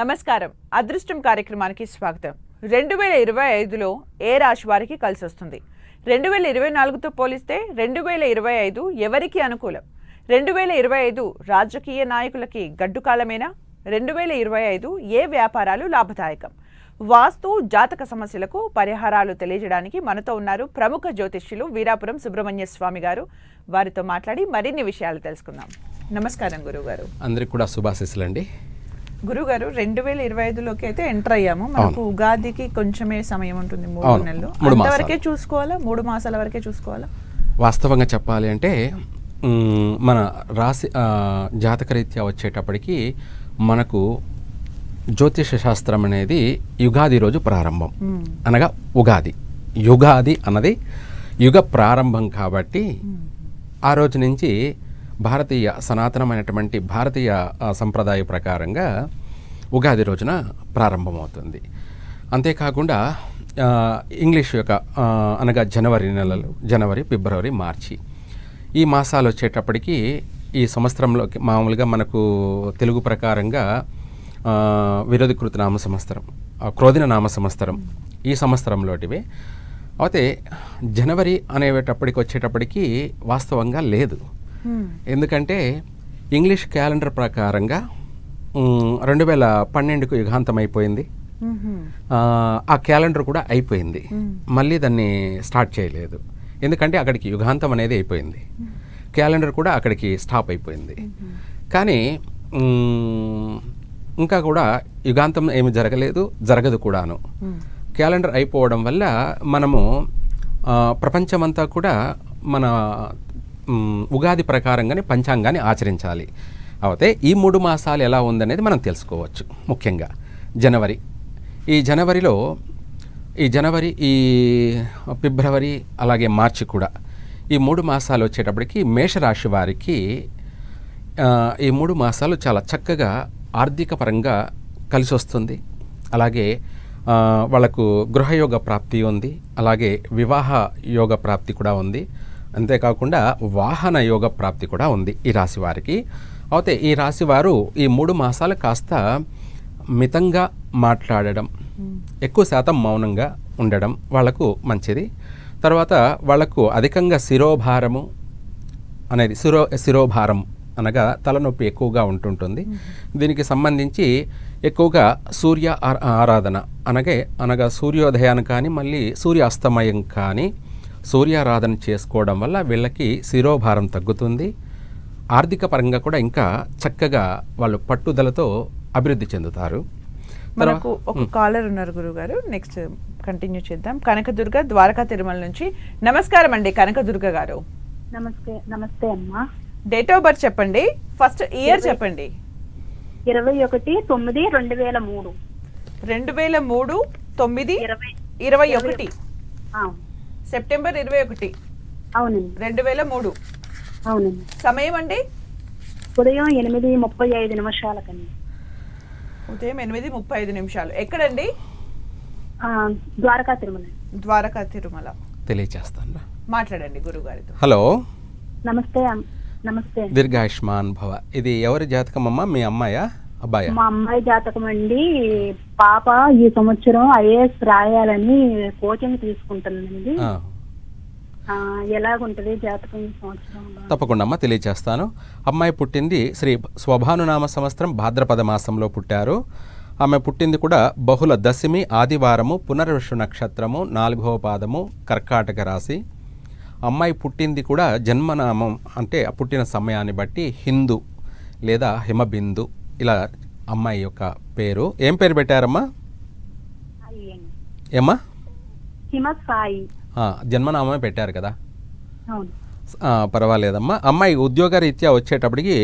నమస్కారం. అదృష్టం కార్యక్రమానికి స్వాగతం. 2025లో ఏ రాశి వారికి కలిసి వస్తుంది? 2024తో పోలిస్తే 2025 ఎవరికి అనుకూలం? 2025 రాజకీయ నాయకులకి గడ్డు కాలమేనా? 2025 ఏ వ్యాపారాలు లాభదాయకం? వాస్తు జాతక సమస్యలకు పరిహారాలు తెలియజేయడానికి మనతో ఉన్నారు ప్రముఖ జ్యోతిష్యులు వీరాపురం సుబ్రహ్మణ్య స్వామి గారు. వారితో మాట్లాడి మరిన్ని విషయాలు తెలుసుకుందాం. నమస్కారం గురుగారు. అందరికి కూడా శుభాశీస్సులండి. గురుగారు, 2025లోకి అయితే ఎంటర్ అయ్యాము. మనకు ఉగాదికి కొంచెమే సమయం ఉంటుంది, 3 నెలలు. అంతవరకే చూసుకోవాలా? 3 మాసాల వరకే చూసుకోవాలా? వాస్తవంగా చెప్పాలి అంటే మన రాశి జాతకరీత్యా వచ్చేటప్పటికి మనకు జ్యోతిష శాస్త్రం అనేది యుగాది రోజు ప్రారంభం, అనగా ఉగాది. యుగాది అన్నది యుగ ప్రారంభం కాబట్టి ఆ రోజు నుంచి భారతీయ సనాతనమైనటువంటి భారతీయ సంప్రదాయ ప్రకారంగా ఉగాది రోజున ప్రారంభమవుతుంది. అంతేకాకుండా ఇంగ్లీష్ యొక్క అనగా జనవరి నెలలు, జనవరి, ఫిబ్రవరి, మార్చి ఈ మాసాలు వచ్చేటప్పటికి ఈ సంవత్సరంలోకి మామూలుగా మనకు తెలుగు ప్రకారంగా విరోధికృత నామ సంవత్సరం, క్రోధిన నామ సంవత్సరం ఈ సంవత్సరంలోటివే. అయితే జనవరి అనేటప్పటికి వచ్చేటప్పటికి వాస్తవంగా లేదు. ఎందుకంటే ఇంగ్లీష్ క్యాలెండర్ ప్రకారంగా 2012కు యుగాంతం అయిపోయింది. ఆ క్యాలెండర్ కూడా అయిపోయింది, మళ్ళీ దాన్ని స్టార్ట్ చేయలేదు. ఎందుకంటే అక్కడికి యుగాంతం అనేది అయిపోయింది, క్యాలెండర్ కూడా అక్కడికి స్టాప్ అయిపోయింది. కానీ ఇంకా కూడా యుగాంతం ఏమి జరగలేదు, జరగదు కూడాను. క్యాలెండర్ అయిపోవడం వల్ల మనము ప్రపంచమంతా కూడా మన ఉగాది ప్రకారంగానే పంచాంగాన్ని ఆచరించాలి. అయితే ఈ 3 మాసాలు ఎలా ఉందనేది మనం తెలుసుకోవచ్చు. ముఖ్యంగా జనవరి, ఈ జనవరి, ఈ ఫిబ్రవరి, అలాగే మార్చి కూడా ఈ 3 మాసాలు వచ్చేటప్పటికి మేషరాశి వారికి ఈ 3 మాసాలు చాలా చక్కగా ఆర్థిక పరంగా కలిసి వస్తుంది. అలాగే వాళ్ళకు గృహయోగ ప్రాప్తి ఉంది, అలాగే వివాహ యోగ ప్రాప్తి కూడా ఉంది. అంతేకాకుండా వాహన యోగ ప్రాప్తి కూడా ఉంది ఈ రాశి వారికి. అయితే ఈ రాశి వారు ఈ 3 మాసాలు కాస్త మితంగా మాట్లాడడం, ఎక్కువ శాతం మౌనంగా ఉండడం వాళ్ళకు మంచిది. తర్వాత వాళ్ళకు అధికంగా శిరోభారము అనేది శిరోభారం అనగా తలనొప్పి ఎక్కువగా ఉంటుంటుంది. దీనికి సంబంధించి ఎక్కువగా సూర్య ఆరాధన అనగా సూర్యోదయాన్ని కానీ మళ్ళీ సూర్యాస్తమయం కానీ సూర్యారాధన చేసుకోవడం వల్ల వీళ్ళకి శిరోభారం తగ్గుతుంది. ఆర్థిక పరంగా కూడా ఇంకా చక్కగా వాళ్ళు పట్టుదలతో అభివృద్ధి చెందుతారు. మనకు ఒక కాలర్ ఉన్నారు గురుగారు, నెక్స్ట్ కంటిన్యూ చేద్దాం. కనకదుర్గ, ద్వారకా తిరుమల నుంచి. నమస్కారం అండి కనకదుర్గ గారు. నమస్తే అమ్మా. డేట్ ఆఫ్ బర్త్ చెప్పండి, ఫస్ట్ ఇయర్ చెప్పండి. 21/9/2003. 2003/9/21. సెప్టెంబర్ 21. అవునండి. 2003. అవునండి. సమయం అండి? ఉదయం 8:35 ఉదయం 8:35. ఎక్కడండి? ద్వారకా తిరుమల. ద్వారకా తిరుమల. తెలియచేస్తాను, మాట్లాడండి గురుగారితో. హలో. నమస్తే. నమస్తే. దీర్ఘాయుష్మాన్ భవ. ఇది ఎవరి జాతకం అమ్మా? మీ అమ్మాయా, అబ్బాయా? మా అమ్మాయి జాతకం అండి. పాప ఈ సంవత్సరం ఐఏఎస్ రాయాలని కోచింగ్ తీసుకుంటుందండి. ఎలాగుంటది జాతకం ఈ సంవత్సరం? తప్పకుండా అమ్మా, తెలియచేస్తాను. అమ్మాయి పుట్టింది శ్రీ స్వభానునామ సంవత్సరం భాద్రపద మాసంలో పుట్టారు. ఆమె పుట్టింది కూడా బహుళ దశమి ఆదివారము, పునర్వసు నక్షత్రము, 4వ పాదము, కర్కాటక రాశి. అమ్మాయి పుట్టింది కూడా జన్మనామం అంటే పుట్టిన సమయాన్ని బట్టి హిందూ లేదా హిమబిందు, ఇలా అమ్మాయి యొక్క పేరు. ఏం పేరు పెట్టారమ్మా? ఏమ్మా? హిమసాయి. జన్మనామే పెట్టారు కదా, పర్వాలేదమ్మా. అమ్మాయి ఉద్యోగరీత్యా వచ్చేటప్పటికి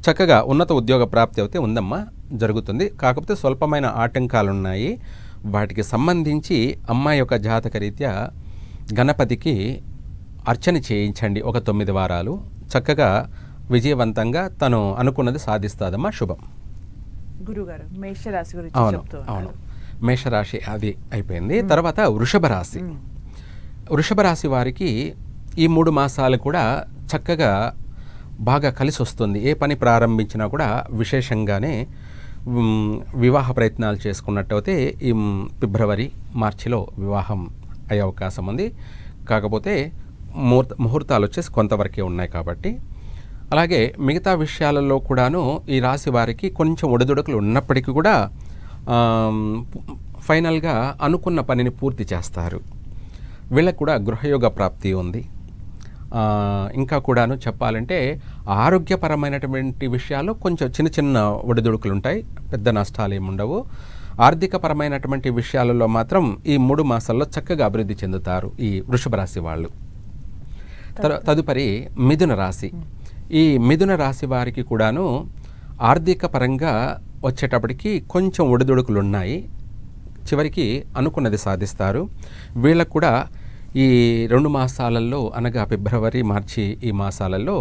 చక్కగా ఉన్నత ఉద్యోగ ప్రాప్తి అయితే ఉందమ్మా, జరుగుతుంది. కాకపోతే స్వల్పమైన ఆటంకాలు ఉన్నాయి. వాటికి సంబంధించి అమ్మాయి యొక్క జాతక రీత్యా గణపతికి అర్చన చేయించండి ఒక 9 వారాలు. చక్కగా విజయవంతంగా తను అనుకున్నది సాధిస్తాదమ్మా. శుభం. గురుగారు, మేషరాశి గురించి. అవును, మేషరాశి అది అయిపోయింది. తర్వాత వృషభ రాశి. వృషభ రాశి వారికి ఈ 3 మాసాలు కూడా చక్కగా బాగా కలిసి వస్తుంది. ఏ పని ప్రారంభించినా కూడా విశేషంగానే వివాహ ప్రయత్నాలు చేసుకున్నట్టయితే ఈ ఫిబ్రవరి మార్చిలో వివాహం అయ్యే అవకాశం ఉంది. కాకపోతే ముహూర్తాలు వచ్చేసి కొంతవరకే ఉన్నాయి కాబట్టి. అలాగే మిగతా విషయాలలో కూడాను ఈ రాశి వారికి కొంచెం ఒడిదుడుకులు ఉన్నప్పటికీ కూడా ఫైనల్గా అనుకున్న పనిని పూర్తి చేస్తారు. వీళ్ళకు కూడా గృహయోగ ప్రాప్తి ఉంది. ఇంకా కూడాను చెప్పాలంటే ఆరోగ్యపరమైనటువంటి విషయాల్లో కొంచెం చిన్న చిన్న ఒడిదుడుకులు ఉంటాయి, పెద్ద నష్టాలు ఏమి ఉండవు. ఆర్థికపరమైనటువంటి విషయాలలో మాత్రం ఈ 3 మాసాల్లో చక్కగా అభివృద్ధి చెందుతారు ఈ వృషభ రాశి వాళ్ళు. తదుపరి మిథున రాశి. ఈ మిథున రాశి వారికి కూడాను ఆర్థిక పరంగా వచ్చేటప్పటికి కొంచెం ఒడిదుడుకులు ఉన్నాయి. చివరికి అనుకున్నది సాధిస్తారు. వీళ్ళకు కూడా ఈ 2 మాసాలలో అనగా ఫిబ్రవరి మార్చి ఈ మాసాలలో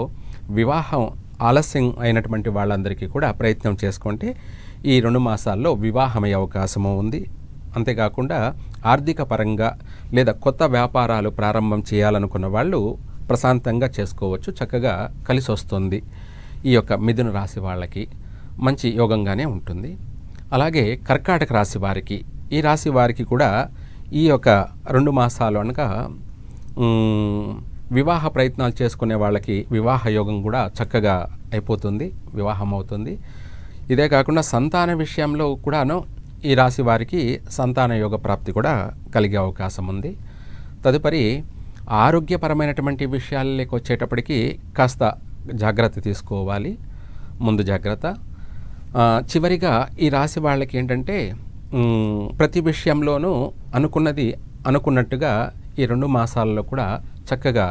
వివాహం ఆలస్యం అయినటువంటి వాళ్ళందరికీ కూడా ప్రయత్నం చేసుకుంటే ఈ 2 మాసాల్లో వివాహమయ్యే అవకాశము ఉంది. అంతేకాకుండా ఆర్థిక పరంగా లేదా కొత్త వ్యాపారాలు ప్రారంభం చేయాలనుకున్న వాళ్ళు ప్రశాంతంగా చేసుకోవచ్చు, చక్కగా కలిసి వస్తుంది. ఈ యొక్క మిథున రాశి వాళ్ళకి మంచి యోగంగానే ఉంటుంది. అలాగే కర్కాటక రాశి వారికి, ఈ రాశి వారికి కూడా ఈ యొక్క 2 మాసాలు అనగా వివాహ ప్రయత్నాలు చేసుకునే వాళ్ళకి వివాహ యోగం కూడా చక్కగా అయిపోతుంది, వివాహం అవుతుంది. ఇదే కాకుండా సంతాన విషయంలో కూడాను ఈ రాశి వారికి సంతాన యోగ ప్రాప్తి కూడా కలిగే అవకాశం ఉంది. తదుపరి ఆరోగ్యపరమైనటువంటి విషయాలకి వచ్చేటప్పటికి కాస్త జాగ్రత్త తీసుకోవాలి, ముందు జాగ్రత్త. చివరిగా ఈ రాశి వాళ్ళకి ఏంటంటే ప్రతి విషయంలోనూ అనుకున్నట్టుగా ఈ 2 మాసాలలో కూడా చక్కగా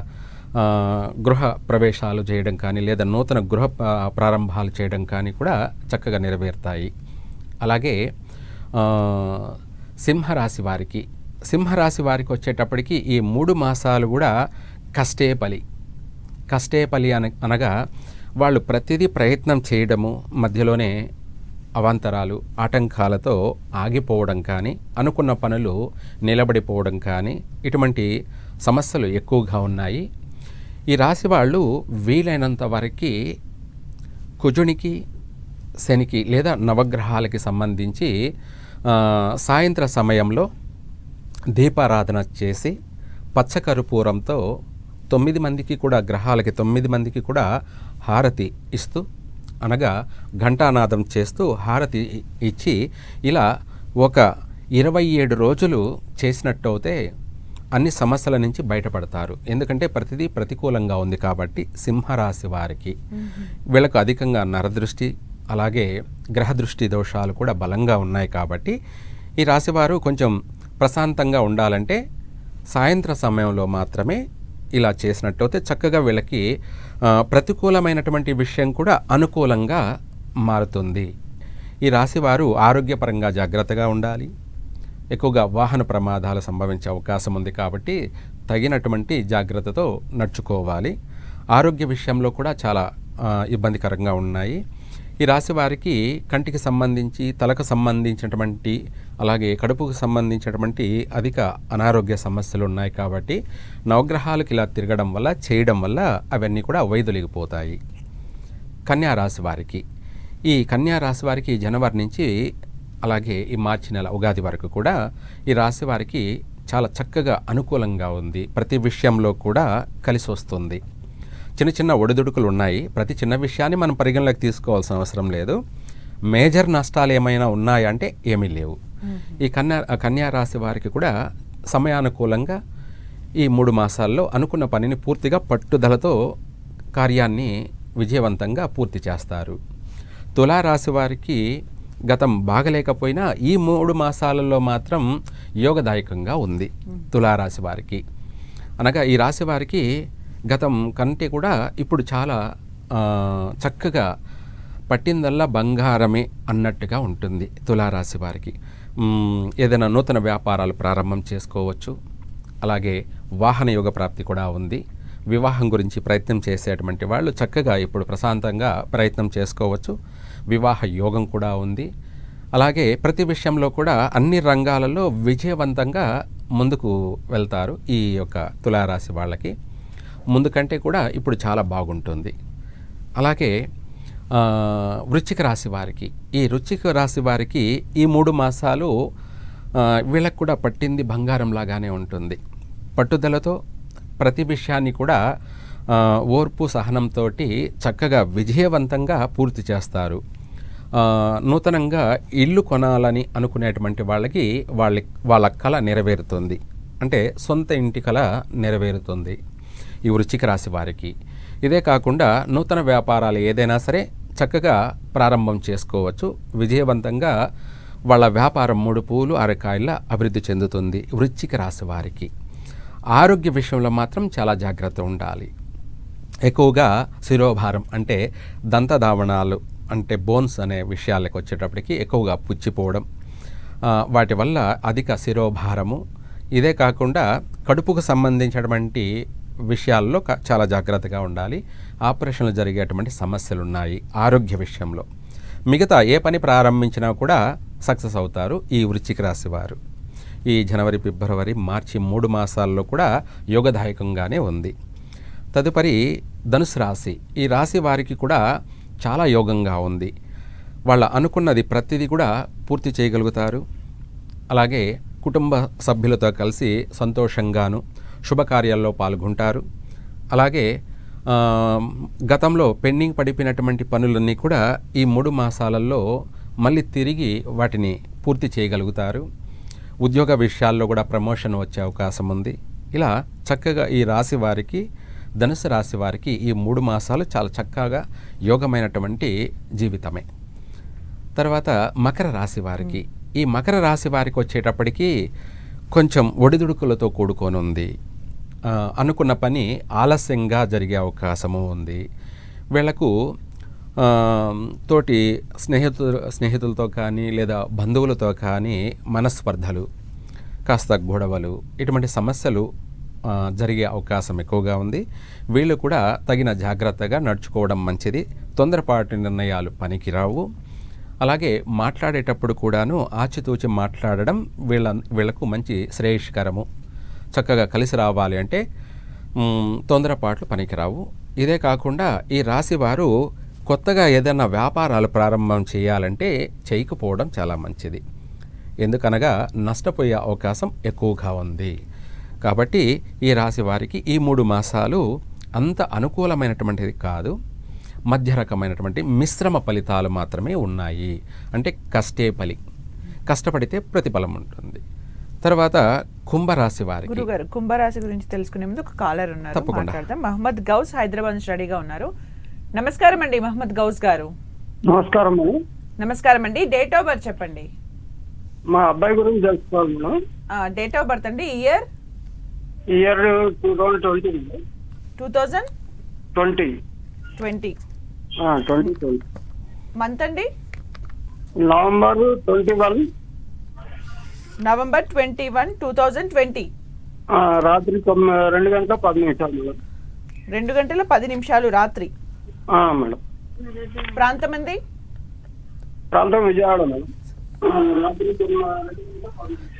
గృహ ప్రవేశాలు చేయడం కానీ లేదా నూతన గృహ ప్రారంభాలు చేయడం కానీ కూడా చక్కగా నెరవేరుతాయి. అలాగే సింహరాశి వారికి వచ్చేటప్పటికి ఈ 3 మాసాలు కూడా కష్టే పలి అనగా వాళ్ళు ప్రతిదీ ప్రయత్నం చేయడము మధ్యలోనే అవాంతరాలు ఆటంకాలతో ఆగిపోవడం కానీ అనుకున్న పనులు నిలబడిపోవడం కానీ ఇటువంటి సమస్యలు ఎక్కువగా ఉన్నాయి. ఈ రాశి వాళ్ళు వీలైనంత వరకు కుజునికి శనికి లేదా నవగ్రహాలకి సంబంధించి సాయంత్ర సమయంలో దీపారాధన చేసి పచ్చకర్పూరంతో 9 మందికి కూడా గ్రహాలకి 9 మందికి కూడా హారతి ఇస్తూ అనగా ఘంటానాదం చేస్తూ హారతి ఇచ్చి ఇలా ఒక 27 రోజులు చేసినట్టయితే అన్ని సమస్యల నుంచి బయటపడతారు. ఎందుకంటే ప్రతిదీ ప్రతికూలంగా ఉంది కాబట్టి సింహరాశి వారికి వీళ్ళకు అధికంగా నరదృష్టి అలాగే గ్రహదృష్టి దోషాలు కూడా బలంగా ఉన్నాయి కాబట్టి ఈ రాశివారు కొంచెం ప్రశాంతంగా ఉండాలంటే సాయంత్ర సమయంలో మాత్రమే ఇలా చేసినట్టయితే చక్కగా వీళ్ళకి ప్రతికూలమైనటువంటి విషయం కూడా అనుకూలంగా మారుతుంది. ఈ రాశివారు ఆరోగ్యపరంగా జాగ్రత్తగా ఉండాలి. ఎక్కువగా వాహన ప్రమాదాలు సంభవించే అవకాశం ఉంది కాబట్టి తగినటువంటి జాగ్రత్తతో నడుచుకోవాలి. ఆరోగ్య విషయంలో కూడా చాలా ఇబ్బందికరంగా ఉన్నాయి. ఈ రాశి వారికి కంటికి సంబంధించి తలకు సంబంధించినటువంటి అలాగే కడుపుకు సంబంధించినటువంటి అధిక అనారోగ్య సమస్యలు ఉన్నాయి కాబట్టి నవగ్రహాలకు ఇలా తిరగడం వల్ల చేయడం వల్ల అవన్నీ కూడా వైదొలిగిపోతాయి. కన్యారాశి వారికి ఈ కన్యారాశి వారికి జనవరి నుంచి అలాగే ఈ మార్చి నెల ఉగాది వరకు కూడా ఈ రాశి వారికి చాలా చక్కగా అనుకూలంగా ఉంది. ప్రతి విషయంలో కూడా కలిసి వస్తుంది. చిన్న చిన్న ఒడిదుడుకులు ఉన్నాయి. ప్రతి చిన్న విషయాన్ని మనం పరిగణలోకి తీసుకోవాల్సిన అవసరం లేదు. మేజర్ నష్టాలు ఏమైనా ఉన్నాయంటే ఏమీ లేవు. ఈ కన్యా రాశి వారికి కూడా సమయానుకూలంగా ఈ 3 మాసాల్లో అనుకున్న పనిని పూర్తిగా పట్టుదలతో కార్యాన్ని విజయవంతంగా పూర్తి చేస్తారు. తులారాశి వారికి గతం బాగలేకపోయినా ఈ 3 మాసాలలో మాత్రం యోగదాయకంగా ఉంది. తులారాశి వారికి అనగా ఈ రాశి వారికి గతం కంటే కూడా ఇప్పుడు చాలా చక్కగా పట్టిందల్లా బంగారమే అన్నట్టుగా ఉంటుంది. తులారాశి వారికి ఏదైనా నూతన వ్యాపారాలు ప్రారంభం చేసుకోవచ్చు. అలాగే వాహన యోగ ప్రాప్తి కూడా ఉంది. వివాహం గురించి ప్రయత్నం చేసేటువంటి వాళ్ళు చక్కగా ఇప్పుడు ప్రశాంతంగా ప్రయత్నం చేసుకోవచ్చు. వివాహ యోగం కూడా ఉంది. అలాగే ప్రతి విషయంలో కూడా అన్ని రంగాలలో విజయవంతంగా ముందుకు వెళ్తారు. ఈ యొక్క తులారాశి వాళ్ళకి ముందు కంటే కూడా ఇప్పుడు చాలా బాగుంటుంది. అలాగే వృశ్చిక రాశి వారికి, ఈ వృశ్చిక రాశి వారికి ఈ 3 మాసాలు వీళ్ళకు కూడా పట్టింది బంగారంలాగానే ఉంటుంది. పట్టుదలతో ప్రతి విషయాన్ని కూడా ఓర్పు సహనంతో చక్కగా విజయవంతంగా పూర్తి చేస్తారు. నూతనంగా ఇల్లు కొనాలని అనుకునేటువంటి వాళ్ళకి వాళ్ళ కళ నెరవేరుతుంది. అంటే సొంత ఇంటి కళ నెరవేరుతుంది ఈ వృశ్చిక రాశి వారికి. ఇదే కాకుండా నూతన వ్యాపారాలు ఏదైనా సరే చక్కగా ప్రారంభం చేసుకోవచ్చు. విజయవంతంగా వాళ్ళ వ్యాపారం 3 పూలు 6 కాయల అభివృద్ధి చెందుతుంది వృశ్చిక రాశి వారికి. ఆరోగ్య విషయంలో మాత్రం చాలా జాగ్రత్త ఉండాలి. ఎక్కువగా శిరోభారం అంటే దంతధావనాలు అంటే బోన్స్ అనే విషయాలకు వచ్చేటప్పటికి ఎక్కువగా పుచ్చిపోవడం, వాటి వల్ల అధిక శిరోభారము. ఇదే కాకుండా కడుపుకు సంబంధించినటువంటి విషయాల్లో చాలా జాగ్రత్తగా ఉండాలి. ఆపరేషన్లు జరిగేటువంటి సమస్యలు ఉన్నాయి ఆరోగ్య విషయంలో. మిగతా ఏ పని ప్రారంభించినా కూడా సక్సెస్ అవుతారు ఈ వృశ్చిక రాశి వారు. ఈ జనవరి, ఫిబ్రవరి, మార్చి 3 మాసాల్లో కూడా యోగదాయకంగానే ఉంది. తదుపరి ధనుసు రాశి. ఈ రాశి వారికి కూడా చాలా యోగంగా ఉంది. వాళ్ళ అనుకున్నది ప్రతిదీ కూడా పూర్తి చేయగలుగుతారు. అలాగే కుటుంబ సభ్యులతో కలిసి సంతోషంగాను శుభకార్యాల్లో పాల్గొంటారు. అలాగే గతంలో పెండింగ్ పడిపోయినటువంటి పనులన్నీ కూడా ఈ 3 మాసాలలో మళ్ళీ తిరిగి వాటిని పూర్తి చేయగలుగుతారు. ఉద్యోగ విషయాల్లో కూడా ప్రమోషన్ వచ్చే అవకాశం ఉంది. ఇలా చక్కగా ఈ రాశి వారికి, ధనుసు రాశి వారికి ఈ 3 మాసాలు చాలా చక్కగా యోగమైనటువంటి జీవితమే. తర్వాత మకర రాశి వారికి. ఈ మకర రాశి వారికి వచ్చేటప్పటికి కొంచెం ఒడిదుడుకులతో కూడుకొని ఉంది. అనుకున్న పని ఆలస్యంగా జరిగే అవకాశము ఉంది. వీళ్లకు తోటి స్నేహితులతో కానీ లేదా బంధువులతో కానీ మనస్పర్ధలు, కాస్త గొడవలు, ఇటువంటి సమస్యలు జరిగే అవకాశం ఎక్కువగా ఉంది. వీళ్ళు కూడా తగిన జాగ్రత్తగా నడుచుకోవడం మంచిది. తొందరపాటు నిర్ణయాలు పనికిరావు. అలాగే మాట్లాడేటప్పుడు కూడాను ఆచితూచి మాట్లాడడం వీళ్లకు మంచి శ్రేయస్కరము. చక్కగా కలిసి రావాలి అంటే తొందరపాట్లు పనికిరావు. ఇదే కాకుండా ఈ రాశి వారు కొత్తగా ఏదైనా వ్యాపారాలు ప్రారంభం చేయాలంటే చేయకపోవడం చాలా మంచిది. ఎందుకనగా నష్టపోయే అవకాశం ఎక్కువగా ఉంది. కాబట్టి ఈ రాశి వారికి ఈ 3 మాసాలు అంత అనుకూలమైనటువంటిది కాదు. మధ్య రకమైనటువంటి మిశ్రమ ఫలితాలు మాత్రమే ఉన్నాయి. అంటే కష్టపడితే ప్రతిఫలం ఉంటుంది. తర్వాత కుంభరాశి వారికి. గురుగారు, కుంభరాశి గురించి తెలుసుకునే ముందు ఒక కాలర్ ఉన్నారు, మాట్లాడదాం. మహమ్మద్ గౌస్ హైదరాబాద్ నుంచి రెడీగా ఉన్నారు. నమస్కారం అండి మహమ్మద్ గౌస్ గారు. నమస్కారం అండి. నమస్కారం అండి. డేట్ ఆఫ్ బర్త్ చెప్పండి. మా అబ్బాయి గురించి తెలుసుకోవాలి మేడం. డేట్ ఆఫ్ బర్త్ అండి. ఇయర్ 2020. 2020. 2020. మంత్ అండి. నవంబర్ 21. నవంబర్ 21, 2020. రాత్రి 2 గంటల 10 నిమిషాలు మేడం. 2 గంటల 10 నిమిషాలు రాత్రి. మేడం. ప్రాంతం అండి. ప్రాంతం విజయవాడ మేడం.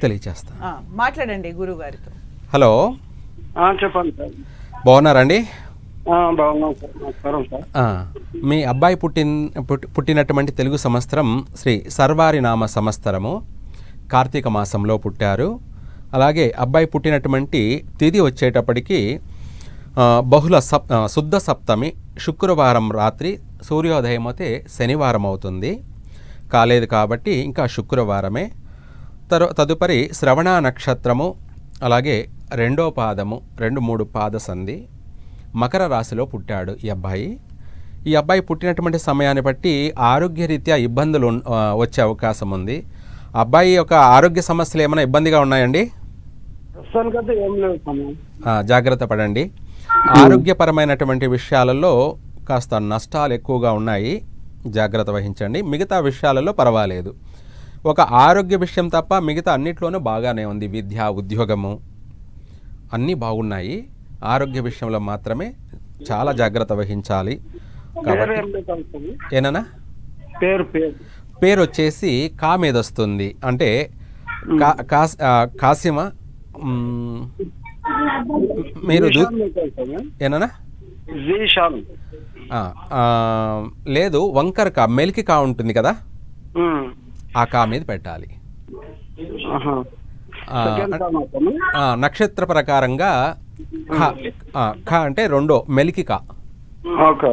తెలియచేస్తా. మాట్లాడండి గురువు గారితో. హలో, చెప్పండి సార్. బాగున్నారండి? బాగున్నాం సార్. నమస్కారం సార్. మీ అబ్బాయి పుట్టినటువంటి తెలుగు సంవత్సరం శ్రీ సర్వారి నామ సంవత్సరము కార్తీక మాసంలో పుట్టారు. అలాగే అబ్బాయి పుట్టినటువంటి తిథి వచ్చేటప్పటికి శుద్ధ సప్తమి శుక్రవారం రాత్రి, సూర్యోదయం అయితే శనివారం అవుతుంది. కాలేదు కాబట్టి ఇంకా శుక్రవారమే. తదుపరి శ్రవణ నక్షత్రము, అలాగే 2వ పాదము, 2-3 పాద సంధి. మకర రాశిలో పుట్టాడు ఈ అబ్బాయి. ఈ అబ్బాయి పుట్టినటువంటి సమయాన్ని బట్టి ఆరోగ్యరీత్యా ఇబ్బందులు వచ్చే అవకాశం ఉంది. అబ్బాయి యొక్క ఆరోగ్య సమస్యలు ఏమైనా ఇబ్బందిగా ఉన్నాయండి? జాగ్రత్త పడండి. ఆరోగ్యపరమైనటువంటి విషయాలలో కాస్త నష్టాలు ఎక్కువగా ఉన్నాయి, జాగ్రత్త వహించండి. మిగతా విషయాలలో పర్వాలేదు. ఒక ఆరోగ్య విషయం తప్ప మిగతా అన్నిట్లోనూ బాగానే ఉంది. విద్య, ఉద్యోగము అన్నీ బాగున్నాయి. ఆరోగ్య విషయంలో మాత్రమే చాలా జాగ్రత్త వహించాలి. కాబట్టి ఏనా పేరు వచ్చేసి కా మీద వస్తుంది. అంటే కాసిమ. మీరు ఏనా జీషాన్. ఆ, ఆ, లేదు, వంకర కా, మెలికి కా ఉంటుంది కదా, ఆ కా మీద పెట్టాలి. ఆ, నక్షత్ర ప్రకారంగా ఖ, ఖ అంటే రెండో మెలికి కా. ఓకే.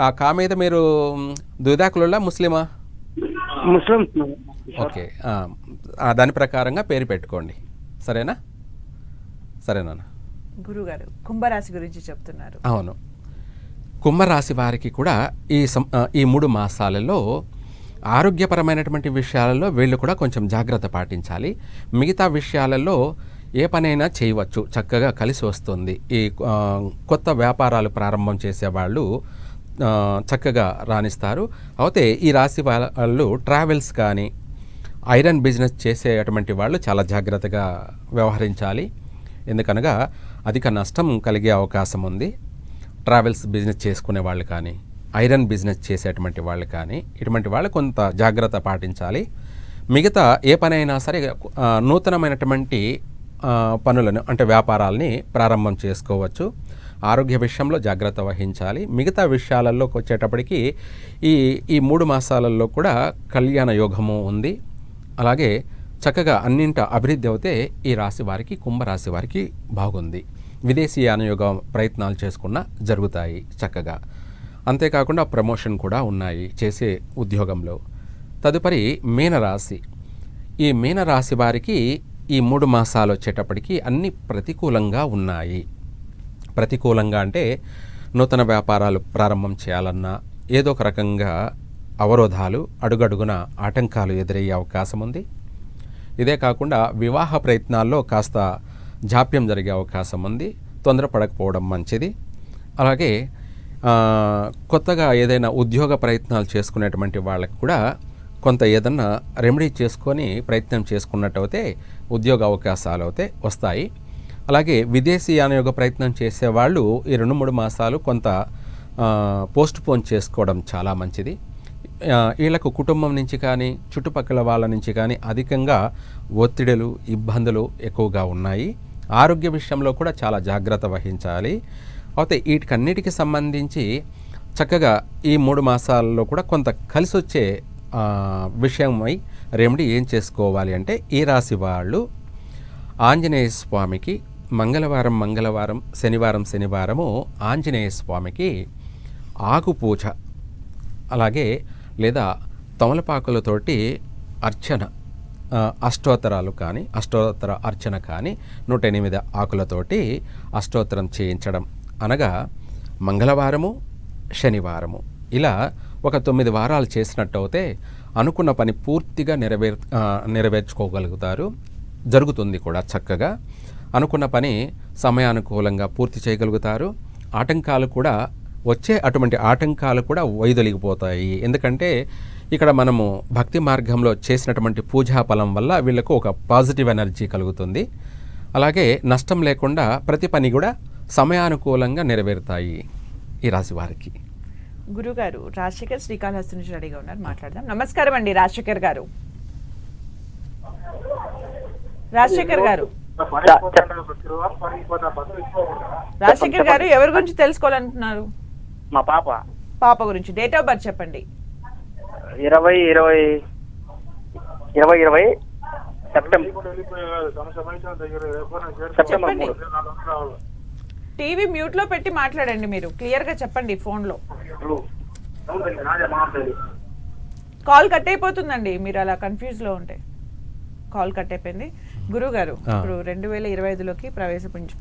ఆ కా మీద మీరు దుదాకులులా ముస్లిమా? ముస్లిం. ఓకే, దాని ప్రకారంగా పేరు పెట్టుకోండి. సరేనా? సరేనా? గురుగారు కుంభరాశి గురించి చెప్తున్నారు. అవును, కుంభరాశి వారికి కూడా ఈ 3 మాసాలలో ఆరోగ్యపరమైనటువంటి విషయాలలో వీళ్ళు కూడా కొంచెం జాగ్రత్త పాటించాలి. మిగతా విషయాలలో ఏ పనైనా చేయవచ్చు, చక్కగా కలిసి వస్తుంది. ఈ కొత్త వ్యాపారాలు ప్రారంభం చేసేవాళ్ళు చక్కగా రాణిస్తారు. అయితే ఈ రాశి వాళ్ళు ట్రావెల్స్ కానీ ఐరన్ బిజినెస్ చేసేటువంటి వాళ్ళు చాలా జాగ్రత్తగా వ్యవహరించాలి. ఎందుకనగా అధిక నష్టం కలిగే అవకాశం ఉంది. ట్రావెల్స్ బిజినెస్ చేసుకునే వాళ్ళు కానీ ఐరన్ బిజినెస్ చేసేటువంటి వాళ్ళు కానీ ఇటువంటి వాళ్ళు కొంత జాగ్రత్త పాటించాలి. మిగతా ఏ పనైనా సరే నూతనమైనటువంటి పనులను అంటే వ్యాపారాలని ప్రారంభం చేసుకోవచ్చు. ఆరోగ్య విషయంలో జాగ్రత్త వహించాలి. మిగతా విషయాలలోకి వచ్చేటప్పటికి ఈ 3 మాసాలలో కూడా కళ్యాణ యోగము ఉంది. అలాగే చక్కగా అన్నింట అభివృద్ధి అవుతే ఈ రాశి వారికి, కుంభరాశి వారికి బాగుంది. విదేశీయాన యోగ ప్రయత్నాలు చేసుకున్నా జరుగుతాయి చక్కగా. అంతేకాకుండా ప్రమోషన్ కూడా ఉన్నాయి చేసే ఉద్యోగంలో. తదుపరి మీనరాశి. ఈ మీనరాశి వారికి ఈ 3 మాసాలు వచ్చేటప్పటికి అన్ని ప్రతికూలంగా ఉన్నాయి. ప్రతికూలంగా అంటే నూతన వ్యాపారాలు ప్రారంభం చేయాలన్నా ఏదో ఒక రకంగా అవరోధాలు, అడుగడుగున ఆటంకాలు ఎదురయ్యే అవకాశం ఉంది. ఇదే కాకుండా వివాహ ప్రయత్నాల్లో కాస్త జాప్యం జరిగే అవకాశం ఉంది. తొందరపడకపోవడం మంచిది. అలాగే కొత్తగా ఏదైనా ఉద్యోగ ప్రయత్నాలు చేసుకునేటువంటి వాళ్ళకి కూడా కొంత ఏదన్నా రెమెడీ చేసుకొని ప్రయత్నం చేసుకున్నట్టయితే ఉద్యోగ అవకాశాలు అయితే వస్తాయి. అలాగే విదేశీ యానయోగ ప్రయత్నం చేసేవాళ్ళు ఈ 2-3 మాసాలు కొంత పోస్ట్ పోన్ చేసుకోవడం చాలా మంచిది. వీళ్ళకు కుటుంబం నుంచి కానీ చుట్టుపక్కల వాళ్ళ నుంచి కానీ అధికంగా ఒత్తిడులు, ఇబ్బందులు ఎక్కువగా ఉన్నాయి. ఆరోగ్య విషయంలో కూడా చాలా జాగ్రత్త వహించాలి. అయితే వీటికన్నిటికి సంబంధించి చక్కగా ఈ 3 మాసాలలో కూడా కొంత కలిసి వచ్చే విషయమై రెమెడీ ఏం చేసుకోవాలి అంటే ఈ రాశి వాళ్ళు ఆంజనేయ స్వామికి మంగళవారం, శనివారము ఆంజనేయ స్వామికి ఆకు పూజ, అలాగే లేదా తమలపాకులతోటి అర్చన, అష్టోత్తరాలు కానీ అష్టోత్తర అర్చన కానీ 108 ఆకులతోటి అష్టోత్తరం చేయించడం. అనగా మంగళవారము, శనివారము ఇలా ఒక 9 వారాలు చేసినట్టు అయితే అనుకున్న పని పూర్తిగా నెరవేర్చుకోగలుగుతారు. జరుగుతుంది కూడా చక్కగా. అనుకున్న పని సమయానుకూలంగా పూర్తి చేయగలుగుతారు. ఆటంకాలు కూడా అటువంటి ఆటంకాలు కూడా వైదొలిగిపోతాయి. ఎందుకంటే ఇక్కడ మనము భక్తి మార్గంలో చేసినటువంటి పూజా ఫలం వల్ల వీళ్ళకు ఒక పాజిటివ్ ఎనర్జీ కలుగుతుంది. అలాగే నష్టం లేకుండా ప్రతి పని కూడా సమయానుకూలంగా నెరవేరుతాయి ఈ రాశి వారికి. గురుగారు రాజశేఖర్ శ్రీకాళహస్తి నుంచి రెడీగా ఉన్నారు, మాట్లాడదాం. నమస్కారం అండి రాజశేఖర్ గారు. రాజశేఖర్ గారు రాజశేఖర్ గారు ఎవరి గురించి తెలుసుకోవాలనుకుంటున్నారు? మా పాప గురించి. డేట్ ఆఫ్ బర్త్ చెప్పండి. 2020 సెప్టెంబర్. చెప్పండి. టీవీ మ్యూట్ లో పెట్టి మాట్లాడండి. మీరు క్లియర్ గా చెప్పండి. ఫోన్ లో కాల్ కట్ అయిపోతుందండి, మీరు అలా కన్ఫ్యూజ్ లో ఉంటే. కాల్ కట్ అయిపోయింది. గురుగారు, ఇప్పుడు 2025లోకి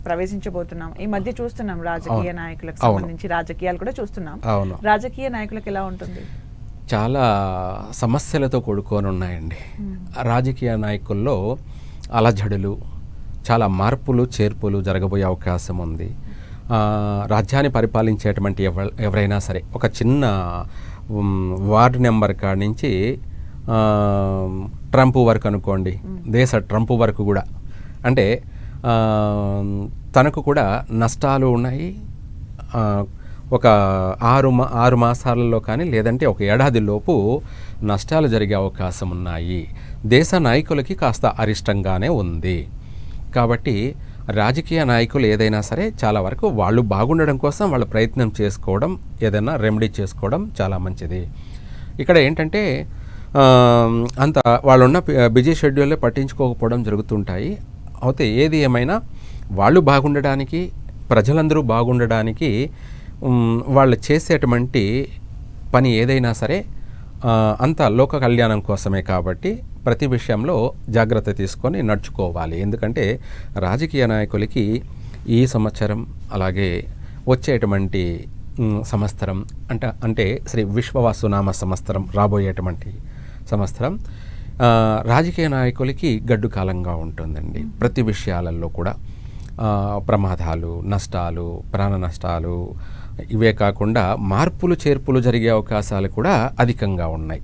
ప్రవేశించబోతున్నాం. ఈ మధ్య చూస్తున్నాం రాజకీయ నాయకులకు సంబంధించి రాజకీయాలు కూడా చూస్తున్నాం. రాజకీయ నాయకులకు ఎలా ఉంటుంది? చాలా సమస్యలతో కూడుకొని ఉన్నాయండి. రాజకీయ నాయకుల్లో అలజడులు, చాలా మార్పులు చేర్పులు జరగబోయే అవకాశం ఉంది. రాజ్యాన్ని పరిపాలించేటువంటి ఎవరైనా సరే ఒక చిన్న వార్డు నెంబర్ కాడి నుంచి ట్రంప్ వరకు అనుకోండి, దేశ ట్రంప్ వరకు కూడా, అంటే తనకు కూడా నష్టాలు ఉన్నాయి. ఒక 6 మాసాలలో కానీ లేదంటే ఒక ఏడాదిలోపు నష్టాలు జరిగే అవకాశం ఉన్నాయి. దేశ నాయకులకి కాస్త అరిష్టంగానే ఉంది. కాబట్టి రాజకీయ నాయకులు ఏదైనా సరే చాలా వరకు వాళ్ళు బాగుండడం కోసం వాళ్ళు ప్రయత్నం చేసుకోవడం, ఏదైనా రెమెడీ చేసుకోవడం చాలా మంచిది. ఇక్కడ ఏంటంటే అంత వాళ్ళున్న బిజీ షెడ్యూల్లే పట్టించుకోకపోవడం జరుగుతుంటాయి. అయితే ఏది ఏమైనా వాళ్ళు బాగుండడానికి, ప్రజలందరూ బాగుండడానికి వాళ్ళు చేసేటువంటి పని ఏదైనా సరే అంత లోక కళ్యాణం కోసమే. కాబట్టి ప్రతి విషయంలో జాగ్రత్త తీసుకొని నడుచుకోవాలి. ఎందుకంటే రాజకీయ నాయకులకి ఈ సంవత్సరం అలాగే వచ్చేటువంటి సంవత్సరం అంటే శ్రీ విశ్వవాసునామ సంవత్సరం, రాబోయేటువంటి సంవత్సరం రాజకీయ నాయకులకి గడ్డు కాలంగా ఉంటుందండి. ప్రతి విషయాలలో కూడా ప్రమాదాలు, నష్టాలు, ప్రాణ నష్టాలు, ఇవే కాకుండా మార్పులు చేర్పులు జరిగే అవకాశాలు కూడా అధికంగా ఉన్నాయి.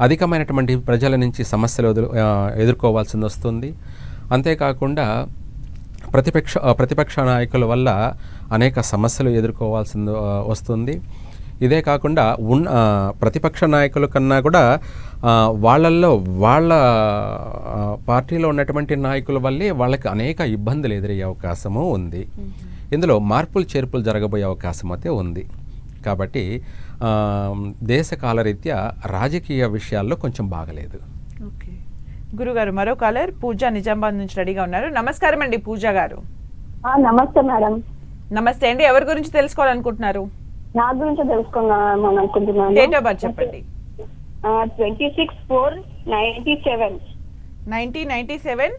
అధికమైనటువంటి ప్రజల నుంచి సమస్యలు ఎదుర్కోవాల్సి వస్తుంది. అంతేకాకుండా ప్రతిపక్ష నాయకుల వల్ల అనేక సమస్యలు ఎదుర్కోవాల్సి వస్తుంది. ఇదే కాకుండా ప్రతిపక్ష నాయకుల కన్నా కూడా వాళ్ళ పార్టీలో ఉన్నటువంటి నాయకుల వల్లే వాళ్ళకి అనేక ఇబ్బందులు ఎదురయ్యే అవకాశము ఉంది. ఇందులో మార్పులు చేర్పులు జరగబోయే అవకాశం అయితే ఉంది. కాబట్టి దేశ కాలరీత్యా రాజకీయ విషయాల్లో కొంచెం బాగలేదు. ఓకే గురుగారు, మరో కాలర్ పూజ నిజామాబాద్ నుంచి రెడీగా ఉన్నారు. నమస్కారం అండి పూజ గారు. నమస్తే మేడం. నమస్తే అండి. ఎవరి గురించి తెలుసుకోవాలనుకుంటున్నారు? నా గురించి తెలుసుకుందాం అనుకుంటున్నాను. డేట్ ఆఫ్ బర్త్ చెప్పండి. 26/4/97. 1997.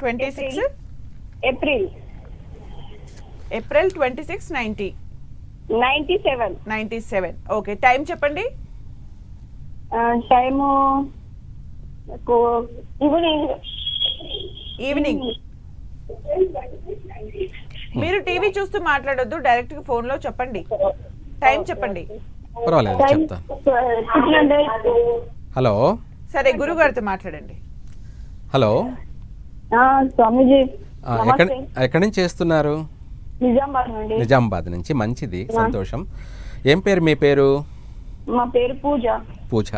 26 April 26 97. 97. ఓకే, టైం చెప్పండి. Time evening. మీరు టీవీ చూస్తూ మాట్లాడొద్దు, డైరెక్ట్ గా ఫోన్ లో చెప్పండి. టైం చెప్పండి. పర్వాలేదు, చెప్తా. హలో, సరే గురుగారితో మాట్లాడండి. హలో స్వామీజీ, ఎక్కడి నుంచి చేస్తున్నారు? నిజామాబాద్ నుండి. నిజామాబాద్ నుంచి. మంచిది, సంతోషం. ఏం పేరు మీ పేరు? మా పేరు పూజ. పూజ,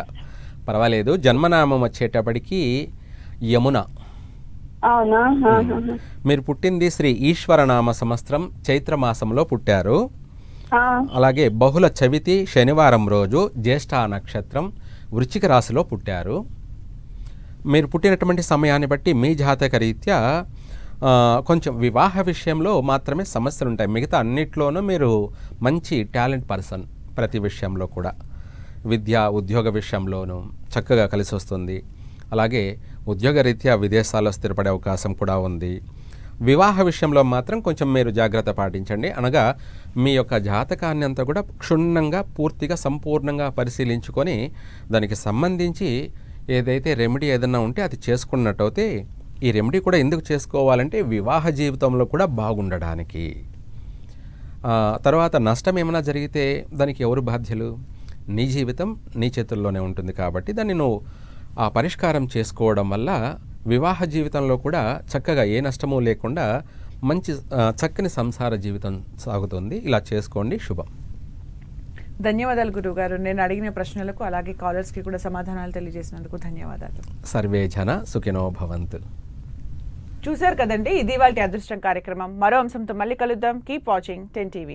పర్వాలేదు. జన్మనామం వచ్చేటప్పటికి యమున. అవునా? మీరు పుట్టింది శ్రీ ఈశ్వరనామ సంవత్సరం చైత్రమాసంలో పుట్టారు. అలాగే బహుళ చవితి శనివారం రోజు జ్యేష్ఠ నక్షత్రం వృశ్చిక రాశిలో పుట్టారు. మీరు పుట్టినటువంటి సమయాన్ని బట్టి మీ జాతక రీత్యా కొంచెం వివాహ విషయంలో మాత్రమే సమస్యలు ఉంటాయి. మిగతా అన్నిట్లోనూ మీరు మంచి టాలెంట్ పర్సన్. ప్రతి విషయంలో కూడా విద్య, ఉద్యోగ విషయంలోనూ చక్కగా కలిసి వస్తుంది. అలాగే ఉద్యోగరీత్యా విదేశాల్లో స్థిరపడే అవకాశం కూడా ఉంది. వివాహ విషయంలో మాత్రం కొంచెం మీరు జాగ్రత్త పాటించండి. అనగా మీ యొక్క జాతకాన్ని అంతా కూడా క్షుణ్ణంగా, పూర్తిగా, సంపూర్ణంగా పరిశీలించుకొని దానికి సంబంధించి ఏదైతే రెమెడీ ఏదైనా ఉంటే అది చేసుకున్నట్టయితే, ఈ రెమెడీ కూడా ఎందుకు చేసుకోవాలంటే వివాహ జీవితంలో కూడా బాగుండడానికి. తర్వాత నష్టం ఏమైనా జరిగితే దానికి ఎవరు బాధ్యులు? నీ జీవితం నీ చేతుల్లోనే ఉంటుంది. కాబట్టి దాన్ని నువ్వు ఆ పరిష్కారం చేసుకోవడం వల్ల వివాహ జీవితంలో కూడా చక్కగా ఏ నష్టము లేకుండా మంచి చక్కని సంసార జీవితం సాగుతుంది. ఇలా చేసుకోండి. శుభం. ధన్యవాదాలు గురువుగారు. నేను అడిగిన ప్రశ్నలకు అలాగే కాలర్స్కి కూడా సమాధానాలు తెలియజేసినందుకు ధన్యవాదాలు. సర్వే జన సుఖినో భవంతు. చూశారు కదండి, ఇది ఇవాల్టి అదృష్టం కార్యక్రమం. మరో అంశంతో మళ్ళీ కలుద్దాం. Keep watching 10 TV.